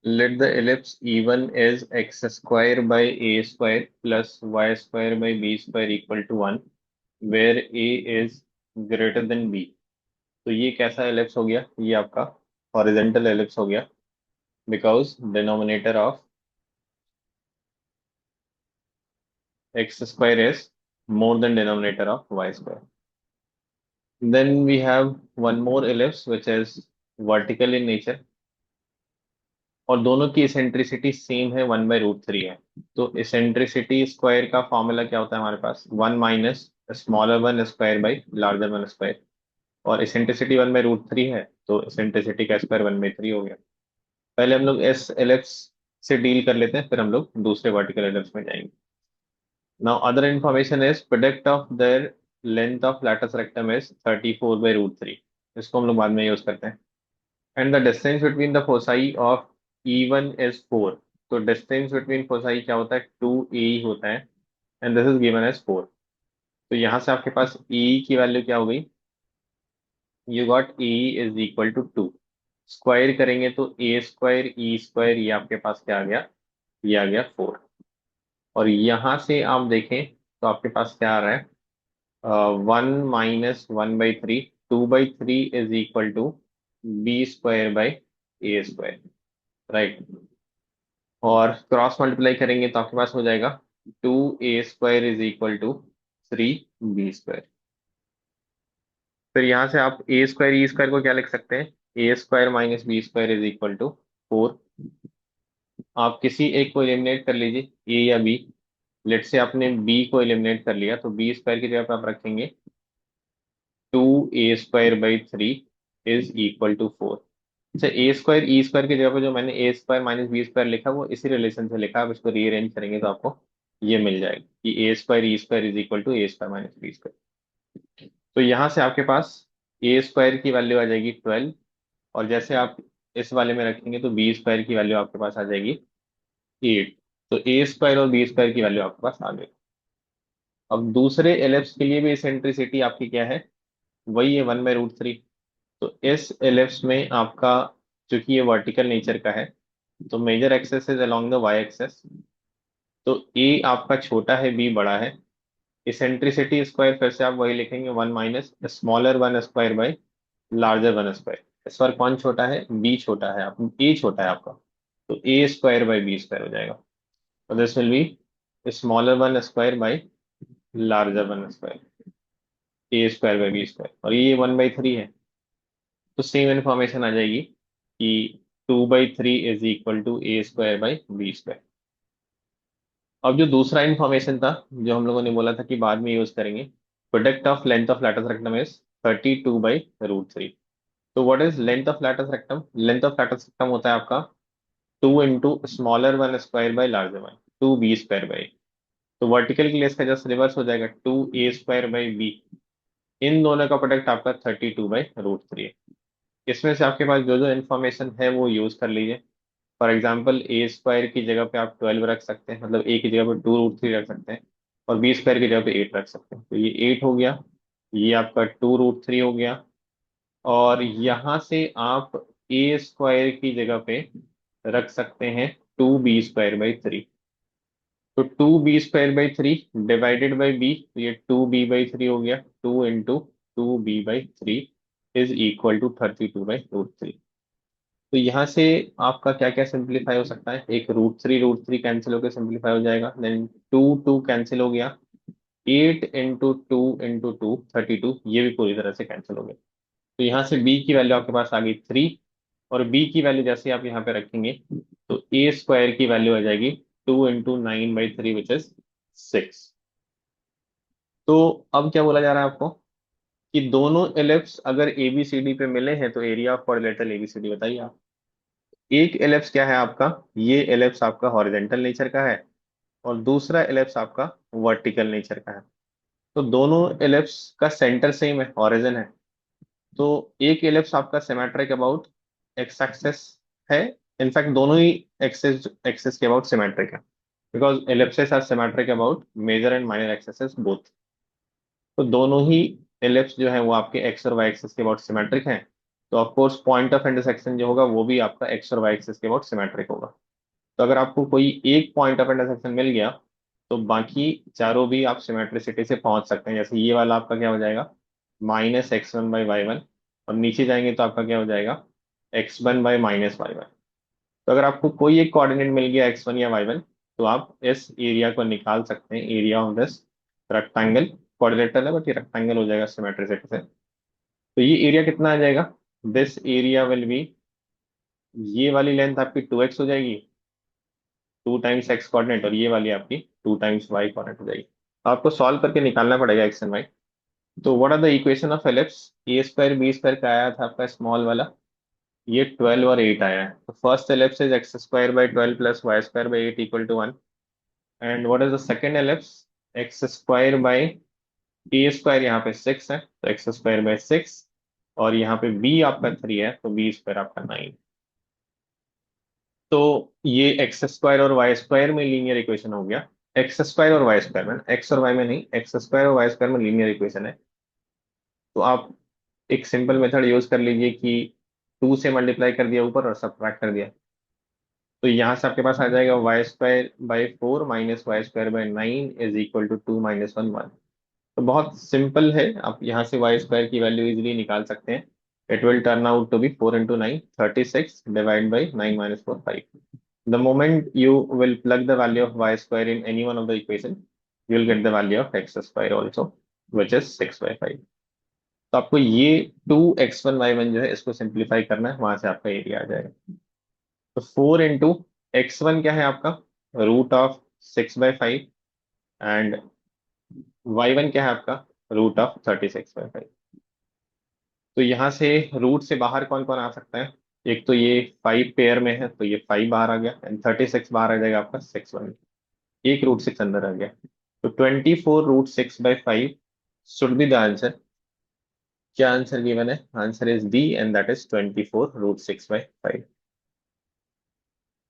Let the ellipse E1 is x square by a square plus y square by b square equal to 1 where a is greater than b। तो ये कैसा ellipse हो गया? ये आपका horizontal ellipse हो गया because denominator of x square is more than denominator of y square। Then we have one more ellipse which is vertical in nature और दोनों की इसेंट्रिसिटी सेम है, 1/√3 है। तो इसेंट्रिसिटी स्क्वायर का फॉर्मूला क्या होता है हमारे पास? 1 - smaller one square by larger one square. और इसेंट्रिसिटी 1/√3 है तो इसेंट्रिसिटी का स्क्वायर 1/3 हो गया। पहले हम लोग इस एलिप्स से डील कर लेते हैं, फिर हम लोग दूसरे वर्टिकल एलिप्स में जाएंगे। Now other information is product of their length of lattice rectum is 34/√3। इसको हम लोग बाद में यूज करते हैं। And the distance between the foci of E1 is 4। तो डिस्टेंस बिटवीन फोसाई क्या होता है? 2a होता है and this is given as 4। तो यहाँ से आपके पास e की वैल्यू क्या हो गई? You got e is equal to 2। Square करेंगे तो a स्क्वायर e स्क्वायर, ये आपके पास क्या आ गया? ये आ गया 4। और यहाँ से आप देखें तो आपके पास क्या आ रहा है? 1 - 1/3। 2/3 is equal to B square by A square, right. और क्रॉस मल्टीप्लाई करेंगे तो आपके पास हो जाएगा 2a² is equal to 3b²। फिर यहाँ से आप a स्क्वायर ई स्क्वायर को क्या लिख सकते हैं? a² - b² is equal to 4। आप किसी एक को एलिमिनेट कर लीजिए, a या b। लेट से आपने b को एलिमिनेट कर लिया तो b² की जगह पे आप रखेंगे 2a² / 3 इज इक्वल टू 4। अच्छा, a² ई स्क्वायर की जगह पे जो मैंने a² - b² लिखा वो इसी रिलेशन से लिखा। आप इसको रीअरेंज करेंगे तो आपको ये मिल जाएगा कि a² E square is equal to a² - b²। तो यहाँ से आपके पास a² की वैल्यू आ जाएगी 12। और जैसे आप इस वाले में रखेंगे तो b² की वैल्यू आपके पास आ जाएगी 8। तो a² और b² की वैल्यू आपके पास आ गई। अब दूसरे एलिप्स के लिए भी इसेंट्रिसिटी आपकी क्या है? वही है 1/√3। तो इस एलिप्स में आपका, चूंकि ये वर्टिकल नेचर का है, तो major axis is along the Y axis. तो ए आपका छोटा है, बी बड़ा है। इसेंट्रिसिटी स्क्वायर फिर से आप वही लिखेंगे, 1 - smaller one square by larger one square. इस बार कौन छोटा है? बी छोटा है, आप ए छोटा है आपका। तो a² / b² हो जाएगा। तो this will be smaller one square by larger one square, a² / b²। और ये 1/3 है तो सेम इन्फॉर्मेशन आ जाएगी कि 2/3 is equal to a² / b²। अब जो दूसरा इन्फॉर्मेशन था जो हम लोगों ने बोला था कि बाद में यूज करेंगे, product of length of lattice rectum is 32/√3। तो what is length of lattice rectum? Length of lattice rectum होता है आपका 2 × smaller one square by larger one, 2b²/। तो वर्टिकल के लिए इसका जस्ट रिवर्स हो जाएगा, 2a² / b। इन दोनों का प्रोडक्ट आपका 32/√3 है। इसमें से आपके पास जो जो इन्फॉर्मेशन है वो यूज कर लीजिए। फॉर एग्जाम्पल a² की जगह पे आप 12 रख सकते हैं, मतलब a की जगह पे 2√3 रख सकते हैं। और b² की जगह पे 8 रख सकते हैं, तो ये 8 हो गया। ये आपका 2√3 हो गया। और यहाँ से आप a² की जगह पे रख सकते हैं 2b²/3। तो 2b²/3 डिवाइडेड बाई b, तो ये 2b/3 हो गया। 2 × 2b/3 इज इक्वल टू 32/√3। तो यहाँ से आपका क्या क्या सिंप्लीफाई हो सकता है? एक √3 कैंसिल होकर सिंप्लीफाई हो जाएगा। देन 2 कैंसिल हो गया। 8 × 2 × 2 32, ये भी पूरी तरह से कैंसिल हो गया। तो यहाँ से b की वैल्यू आपके पास आ गई 3। और b की वैल्यू जैसे आप यहाँ पे रखेंगे तो a² की वैल्यू आ जाएगी 2 × 9/3 विच इज 6। तो अब क्या बोला जा रहा है आपको कि दोनों एलिप्स अगर ABCD पे मिले हैं तो एरिया ऑफ क्वाड्रिलेटरल ABCD बताइए आप। एक एलिप्स क्या है आपका? ये एलिप्स आपका हॉरिजेंटल नेचर का है और दूसरा एलिप्स आपका वर्टिकल नेचर का है। तो दोनों एलिप्स का सेंटर सेम है, हॉरिजन है। तो एक एलिप्स आपका सिमेट्रिक अबाउट एक्स एक्सेस है। इनफैक्ट दोनों ही एक्सेस एक्सेस के अबाउट सिमेट्रिक है because ellipses are symmetric about major and minor axes both. तो दोनों ही एलिप्स जो है वो आपके एक्स और वाई एक्सेस के अबाउट सिमेट्रिक हैं। तो ऑफकोर्स पॉइंट ऑफ इंटरसेक्शन जो होगा वो भी आपका एक्स और वाई एक्सिस के अबाउट सिमेट्रिक होगा। तो अगर आपको कोई एक पॉइंट ऑफ इंटरसेक्शन मिल गया तो बाकी चारों भी आप सिमेट्रिसिटी से पहुंच सकते हैं। जैसे ये वाला आपका क्या हो जाएगा, -x1/y1, और नीचे जाएंगे तो आपका क्या हो जाएगा, x1/-y1। तो अगर आपको कोई एक कोऑर्डिनेट मिल गया x1 या y1, तो आप इस एरिया को निकाल सकते हैं, area of this rectangle. Coordinator है बट ये रेक्टेंगल हो जाएगा सिमेट्रिसिटी से। तो ये एरिया कितना आ जाएगा, दिस एरिया विल बी, ये वाली लेंथ आपकी 2x हो जाएगी, 2 टाइम्स x कोऑर्डिनेट, और ये वाली आपकी 2 टाइम्स y कोऑर्डिनेट हो जाएगी। आपको सॉल्व करके निकालना पड़ेगा x एंड y। तो what are the equation of ellipse, a²b² का आया था आपका स्मॉल वाला, ये 12 और 8 आया है। तो first ellipse is x² / 12 + y² / 8 = 1। And what is the second ellipse, x² / a², यहाँ पे 6 है तो x² / 6, और यहाँ पे b आपका 3 है तो b² आपका 9। तो ये x² और y² में लीनियर इक्वेशन हो गया। x² और y² में, x और y में नहीं, x² और y² में लीनियर इक्वेशन है। तो आप एक सिंपल मेथड यूज कर लीजिए कि 2 से मल्टीप्लाई कर दिया ऊपर और सब्ट्रैक्ट कर दिया। तो यहाँ से आपके पास आ जाएगा y² / 4 - y²/9 = 2 - 1 1। तो बहुत सिंपल है, आप यहाँ से y² की वैल्यू इजीली निकाल सकते हैं। It will turn out to be 4 × 9 36 divide by 9 - 4 5। The moment you will plug the value of y² in any one of the equation, you will get the value of x² also, which is 6/5। तो आपको ये 2x1 y1 जो है इसको simplify करना है, वहां से आपका एरिया आ जाएगा। तो 4 × x1 क्या है आपका, √6/5, एंड y1 क्या है आपका, √36/5। तो यहाँ से रूट से बाहर कौन कौन आ सकता है, एक तो ये 5 पेयर में है तो ये 5 बाहर आ गया, एंड 36 बाहर आ जाएगा आपका 6/1। एक √6 अंदर आ गया। तो 24 √6/5 शुड बी द आंसर। क्या आंसर गिवन है, answer is D, and that is 24 √6/5।